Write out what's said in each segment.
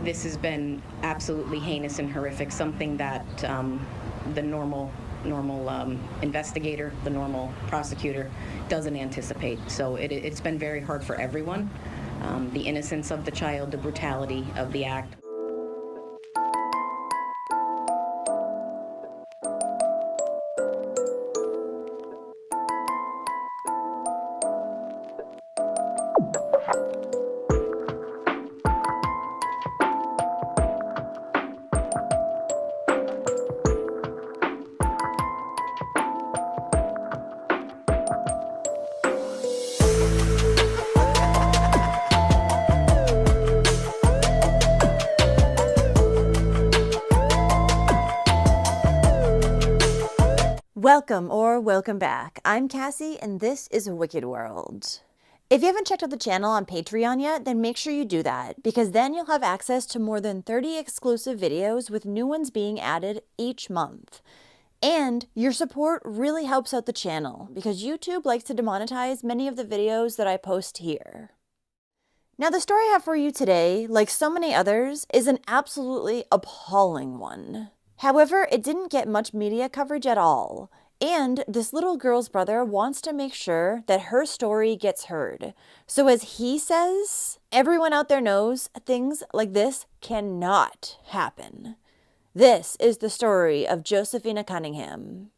This has been absolutely heinous and horrific, something that the normal investigator, the normal prosecutor doesn't anticipate. So it's been very hard for everyone. The innocence of the child, the brutality of the act. Welcome or welcome back. I'm Cassie and this is Wicked World. If you haven't checked out the channel on Patreon yet, then make sure you do that, because then you'll have access to more than 30 exclusive videos with new ones being added each month. And your support really helps out the channel, because YouTube likes to demonetize many of the videos that I post here. Now the story I have for you today, like so many others, is an absolutely appalling one. However, it didn't get much media coverage at all, and this little girl's brother wants to make sure that her story gets heard. So as he says, everyone out there knows things like this cannot happen. This is the story of Josefina Cunningham.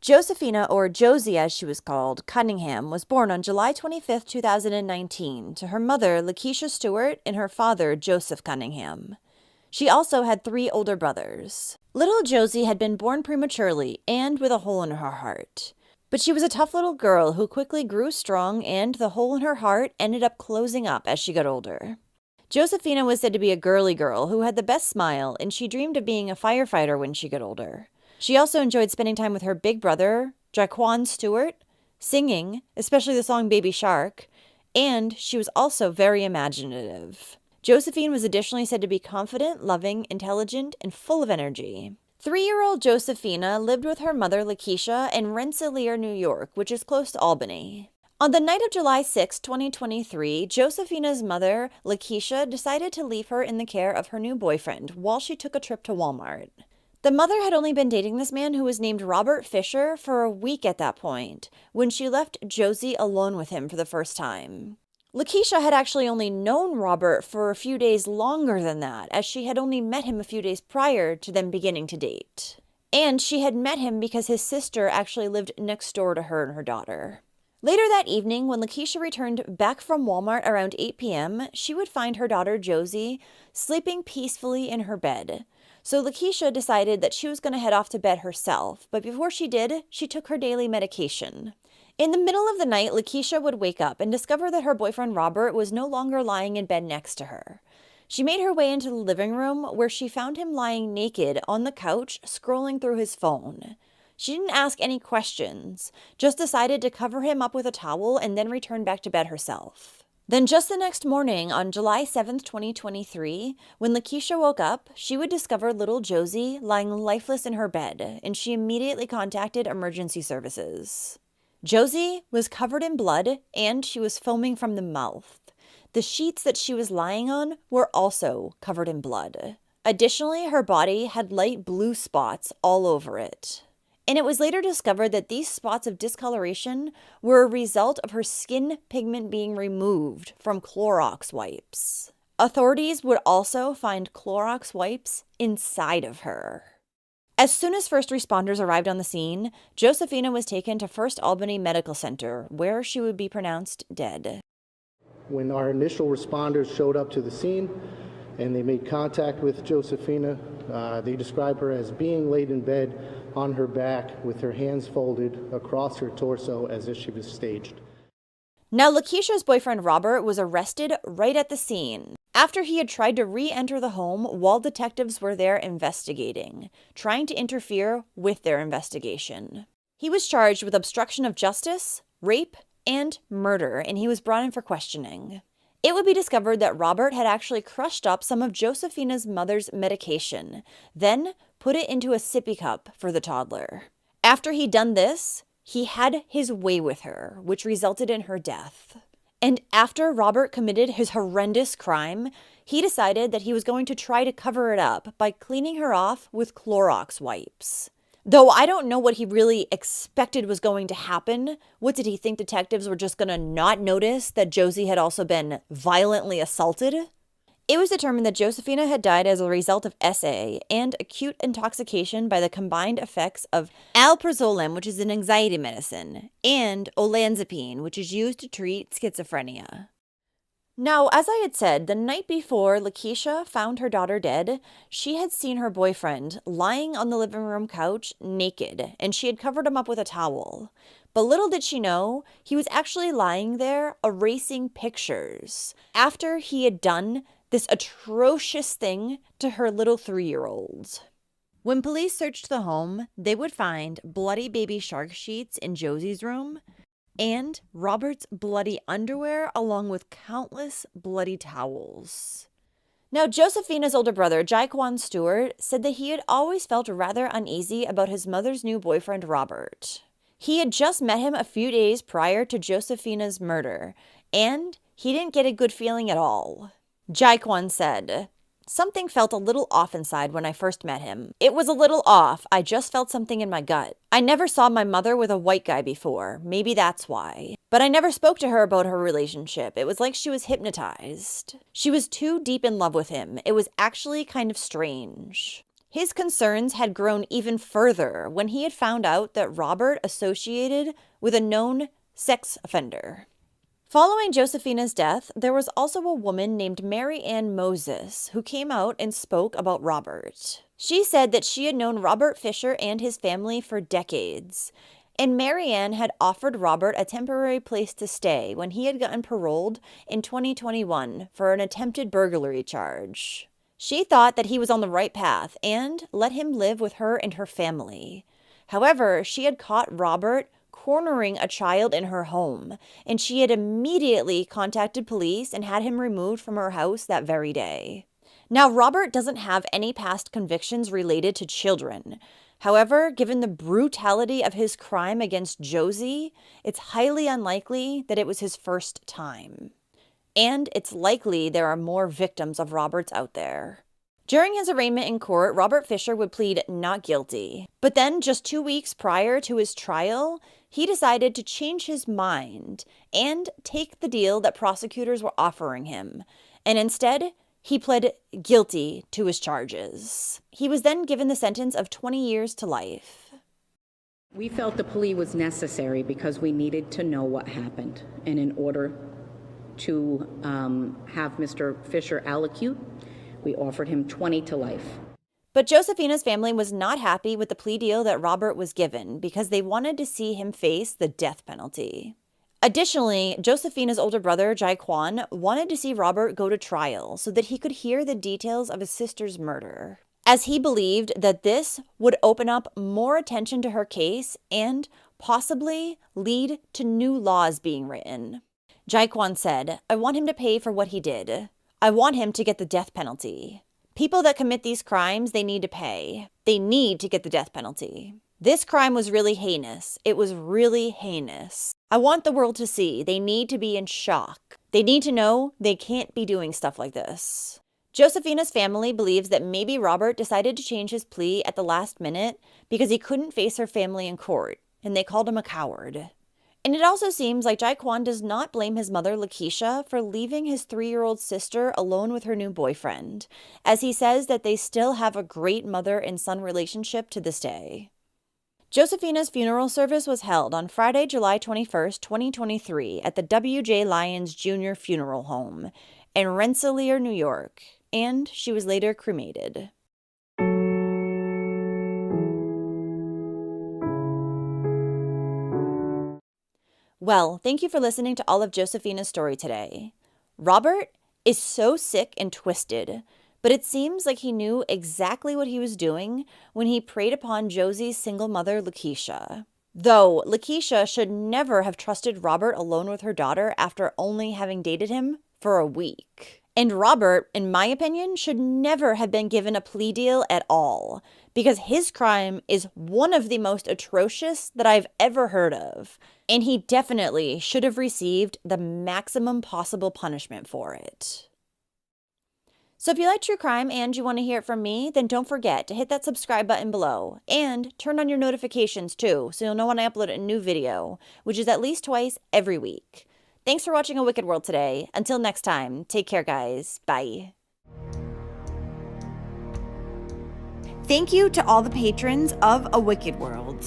Josephina, or Josie as she was called, Cunningham, was born on July 25, 2019, to her mother, Lakeisha Stewart, and her father, Joseph Cunningham. She also had 3 older brothers. Little Josie had been born prematurely and with a hole in her heart. But she was a tough little girl who quickly grew strong, and the hole in her heart ended up closing up as she got older. Josephina was said to be a girly girl who had the best smile, and she dreamed of being a firefighter when she got older. She also enjoyed spending time with her big brother, Jaquan Stewart, singing, especially the song Baby Shark, and she was also very imaginative. Josephine was additionally said to be confident, loving, intelligent, and full of energy. 3-year-old Josephina lived with her mother, Lakeisha, in Rensselaer, New York, which is close to Albany. On the night of July 6, 2023, Josephina's mother, Lakeisha, decided to leave her in the care of her new boyfriend while she took a trip to Walmart. The mother had only been dating this man, who was named Robert Fischer, for a week at that point, when she left Josie alone with him for the first time. Lakeisha had actually only known Robert for a few days longer than that, as she had only met him a few days prior to them beginning to date. And she had met him because his sister actually lived next door to her and her daughter. Later that evening, when Lakeisha returned back from Walmart around 8 p.m., she would find her daughter Josie sleeping peacefully in her bed. So Lakeisha decided that she was going to head off to bed herself, but before she did, she took her daily medication. In the middle of the night, Lakeisha would wake up and discover that her boyfriend Robert was no longer lying in bed next to her. She made her way into the living room, where she found him lying naked on the couch, scrolling through his phone. She didn't ask any questions, just decided to cover him up with a towel and then return back to bed herself. Then just the next morning, on July 7th, 2023, when Lakeisha woke up, she would discover little Josie lying lifeless in her bed, and she immediately contacted emergency services. Josie was covered in blood, and she was foaming from the mouth. The sheets that she was lying on were also covered in blood. Additionally, her body had light blue spots all over it. And it was later discovered that these spots of discoloration were a result of her skin pigment being removed from Clorox wipes. Authorities would also find Clorox wipes inside of her. As soon as first responders arrived on the scene, Josephina was taken to First Albany Medical Center, where she would be pronounced dead. When our initial responders showed up to the scene and they made contact with Josephina, they described her as being laid in bed on her back with her hands folded across her torso as if she was staged. Now, Lakeisha's boyfriend Robert was arrested right at the scene after he had tried to re-enter the home while detectives were there investigating, trying to interfere with their investigation. He was charged with obstruction of justice, rape, and murder, and he was brought in for questioning. It would be discovered that Robert had actually crushed up some of Josephina's mother's medication, then put it into a sippy cup for the toddler. After he'd done this, He had his way with her, which resulted in her death. And after Robert committed his horrendous crime, he decided that he was going to try to cover it up by cleaning her off with Clorox wipes. Though I don't know what he really expected was going to happen. What did he think detectives were just going to not notice that Josie had also been violently assaulted? It was determined that Josephina had died as a result of SA and acute intoxication by the combined effects of alprazolam, which is an anxiety medicine, and olanzapine, which is used to treat schizophrenia. Now, as I had said, the night before Lakeisha found her daughter dead, she had seen her boyfriend lying on the living room couch naked, and she had covered him up with a towel. But little did she know, he was actually lying there erasing pictures after he had done this atrocious thing to her little 3-year-old. When police searched the home, they would find bloody baby shark sheets in Josie's room and Robert's bloody underwear along with countless bloody towels. Now, Josephina's older brother, Jaquan Stewart, said that he had always felt rather uneasy about his mother's new boyfriend, Robert. He had just met him a few days prior to Josephina's murder, and he didn't get a good feeling at all. Jaquan said, "Something felt a little off inside when I first met him. It was a little off. I just felt something in my gut. I never saw my mother with a white guy before. Maybe that's why. But I never spoke to her about her relationship. It was like she was hypnotized. She was too deep in love with him. It was actually kind of strange." His concerns had grown even further when he had found out that Robert associated with a known sex offender. Following Josephina's death, there was also a woman named Mary Ann Moses who came out and spoke about Robert. She said that she had known Robert Fischer and his family for decades, and Mary Ann had offered Robert a temporary place to stay when he had gotten paroled in 2021 for an attempted burglary charge. She thought that he was on the right path and let him live with her and her family. However, she had caught Robert cornering a child in her home, and she had immediately contacted police and had him removed from her house that very day. Now, Robert doesn't have any past convictions related to children. However, given the brutality of his crime against Josie, it's highly unlikely that it was his first time. And it's likely there are more victims of Robert's out there. During his arraignment in court, Robert Fischer would plead not guilty. But then, just 2 weeks prior to his trial, he decided to change his mind and take the deal that prosecutors were offering him. And instead, he pled guilty to his charges. He was then given the sentence of 20 years to life. We felt the plea was necessary because we needed to know what happened. And in order to have Mr. Fischer allocute, we offered him 20 to life. But Josephina's family was not happy with the plea deal that Robert was given because they wanted to see him face the death penalty. Additionally, Josephina's older brother, Jaquan, wanted to see Robert go to trial so that he could hear the details of his sister's murder, as he believed that this would open up more attention to her case and possibly lead to new laws being written. Jaquan said, "I want him to pay for what he did. I want him to get the death penalty. People that commit these crimes, they need to pay. They need to get the death penalty. This crime was really heinous. It was really heinous. I want the world to see. They need to be in shock. They need to know they can't be doing stuff like this." Josephina's family believes that maybe Robert decided to change his plea at the last minute because he couldn't face her family in court, and they called him a coward. And it also seems like Jaquan does not blame his mother, Lakeisha, for leaving his 3-year-old sister alone with her new boyfriend, as he says that they still have a great mother and son relationship to this day. Josephina's funeral service was held on Friday, July 21st, 2023, at the W.J. Lyons Jr. Funeral Home in Rensselaer, New York, and she was later cremated. Well, thank you for listening to all of Josephina's story today. Robert is so sick and twisted, but it seems like he knew exactly what he was doing when he preyed upon Josie's single mother, Lakeisha. Though Lakeisha should never have trusted Robert alone with her daughter after only having dated him for a week. And Robert, in my opinion, should never have been given a plea deal at all, because his crime is one of the most atrocious that I've ever heard of, and he definitely should have received the maximum possible punishment for it. So if you like true crime and you want to hear it from me, then don't forget to hit that subscribe button below and turn on your notifications too, so you'll know when I upload a new video, which is at least twice every week. Thanks for watching A Wicked World today. Until next time, take care, guys. Bye. Thank you to all the patrons of A Wicked World.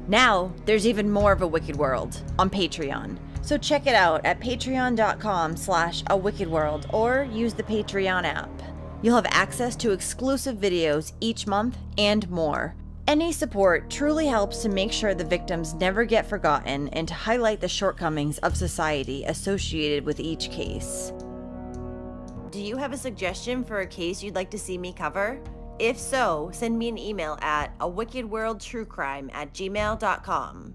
Now, there's even more of A Wicked World on Patreon. So check it out at patreon.com/awickedworld or use the Patreon app. You'll have access to exclusive videos each month and more. Any support truly helps to make sure the victims never get forgotten and to highlight the shortcomings of society associated with each case. Do you have a suggestion for a case you'd like to see me cover? If so, send me an email at awickedworldtruecrime@gmail.com.